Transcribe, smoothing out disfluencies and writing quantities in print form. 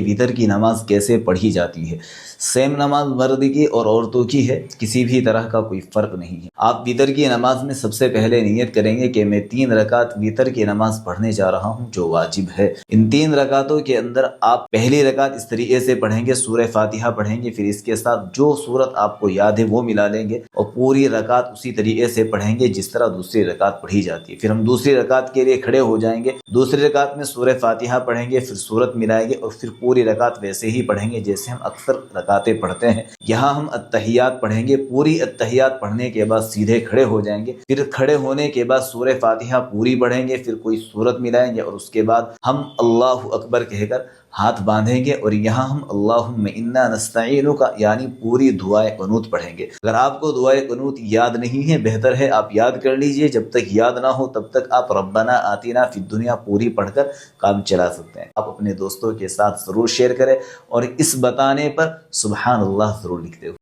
وطر کی نماز کیسے پڑھی جاتی ہے۔ سیم نماز مرد کی اور عورتوں کی ہے، کسی بھی طرح کا کوئی فرق نہیں ہے۔ آپ وطر کی نماز میں سب سے پہلے نیت کریں گے کہ میں 3 رکعت وطر کی نماز پڑھنے جا رہا ہوں جو واجب ہے۔ ان 3 رکعتوں کے اندر آپ پہلی رکعت اس طریقے سے پڑھیں گے، سورہ فاتحہ پڑھیں گے، پھر اس کے ساتھ جو سورت آپ کو یاد ہے وہ ملا لیں گے اور پوری رکعت اسی طریقے سے پڑھیں گے جس طرح دوسری رکعت پڑھی جاتی ہے۔ پھر ہم دوسری رکعت کے لیے کھڑے ہو جائیں گے، دوسری رکعت میں سورہ فاتحہ پڑھیں گے، پھر سورت ملائیں گے اور پھر پوری رکعت ویسے ہی پڑھیں گے جیسے ہم اکثر رکعتیں پڑھتے ہیں۔ یہاں ہم التحیات پڑھیں گے، پوری التحیات پڑھنے کے بعد سیدھے کھڑے ہو جائیں گے، پھر کھڑے ہونے کے بعد سورہ فاتحہ پوری پڑھیں گے، پھر کوئی سورت ملائیں گے اور اس کے بعد ہم اللہ اکبر کہہ کر ہاتھ باندھیں گے اور یہاں ہم اللہم انا نستعینک یعنی پوری دعائے قنوت پڑھیں گے۔ اگر آپ کو دعائے قنوت یاد نہیں ہے، بہتر ہے آپ یاد کر لیجئے، جب تک یاد نہ ہو تب تک آپ ربنا آتنا فی الدنیا پوری پڑھ کر کام چلا سکتے ہیں۔ آپ اپنے دوستوں کے ساتھ ضرور شیئر کریں اور اس بتانے پر سبحان اللہ ضرور لکھتے ہو۔